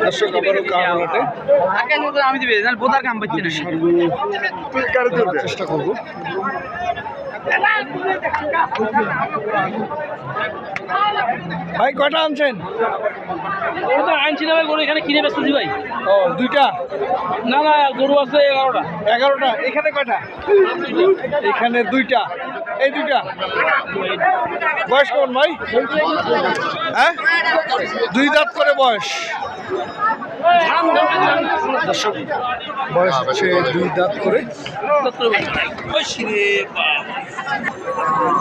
দর্শক আবারও কারণে আমি দিবে বোধার কাম পাচ্ছি না চেষ্টা করবো। ভাই কয়টা আনছেন? আনছি না ভাই, গরু এখানে কিনে বেচতেছি ভাই। ও দুইটা? না না, গরু আছে 11টা। 11টা? এখানে কয়টা? এখানে দুইটা। এই দুইটা বয়স কেমন ভাই? হ্যাঁ, 2 দাঁত করে বয়স। দর্শক বয়স হচ্ছে 2 দাঁত করে।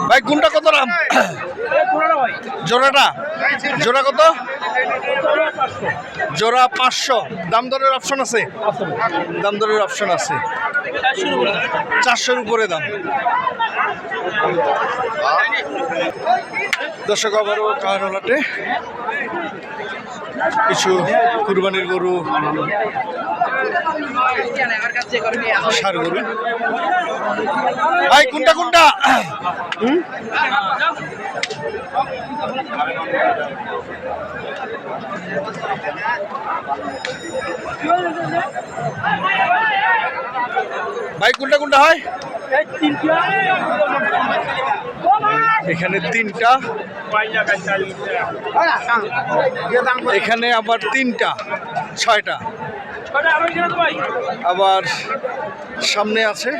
ভাই কোনটা কত দাম? জোড়াটা? জোড়া কত? জোড়া 500। দাম দরের অপশন আছে? দাম দরের অপশন আছে। 400-র উপরে দাম। দর্শক আবারও কারণাতে কিছু কুরবানির গরু, ষাঁড় গরু। ভাই কোনটা কোনটা? ভাই কোনটা কোনটা হয়? এখানে 3টা, এখানে আবার 3টা, 6টা। আবার সামনে আছে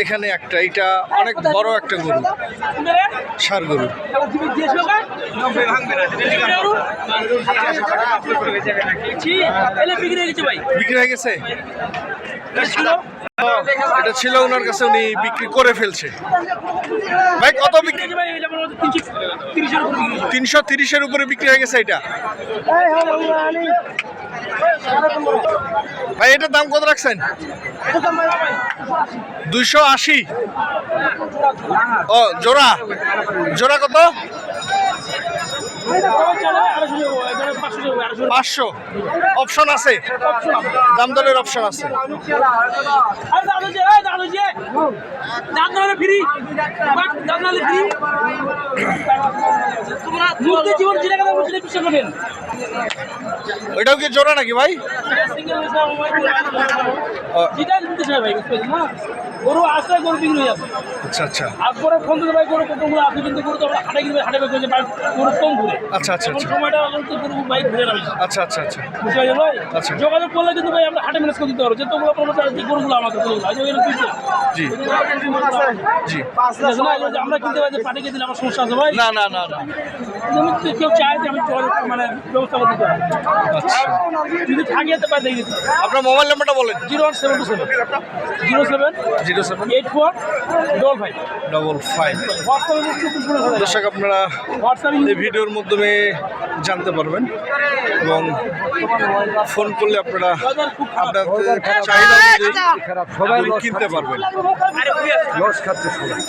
এখানে একটা। এটা অনেক বড় একটা গরু, ষাঁড় গরু। বিক্রি হয়ে গেছে? এটা ছিল ওনার কাছে, উনি বিক্রি করে ফেলছে। ভাই কত বিক্রি? 330-এর উপরে বিক্রি হয়ে গেছে এটা। ভাই এটার দাম কত রাখছেন? 280। ও জোড়া? জোড়া কত? 500। অপশন আছে? দাম দরের অপশন আছে। ওইটাও কি জোড়া নাকি ভাই? গরু আছে, গরু বিক্রি হয়ে যাচ্ছে। আচ্ছা আচ্ছা। আকবরে ফোন দিতে ভাই গরু কতগুলো আছে, কিন্তু গরু তো আমরা হাটে গিয়ে হাটে বেচে গরু কম ঘুরে। আচ্ছা আচ্ছা আচ্ছা। সময়টা তো গরু বাইক ঘুরে না। আচ্ছা আচ্ছা আচ্ছা। বুঝতে পারছেন ভাই? আচ্ছা। যোগাযোগ করলে কিন্তু ভাই আমরা হাটে ম্যানেজ করে দিতে পারবো। যেহেতু যে গরুগুলো আমাদের জি জি। আমরা কিনতে পারি, পাঠিয়ে দিলে আমার সমস্যা আছে ভাই। না না না না, কেউ চায় যে আমি মানে ব্যবস্থা করে দিতে পারি। আচ্ছা। যদি থাকে তো পাঠিয়ে দিতে। আপনার মোবাইল নাম্বারটা বলেন। 01727 07 দর্শক আপনারা এই ভিডিওর মাধ্যমে জানতে পারবেন এবং ফোন করলে আপনারা আপনাদের চাহিদা অনুযায়ী কিনতে পারবেন। লস খাচ্ছে সবাই।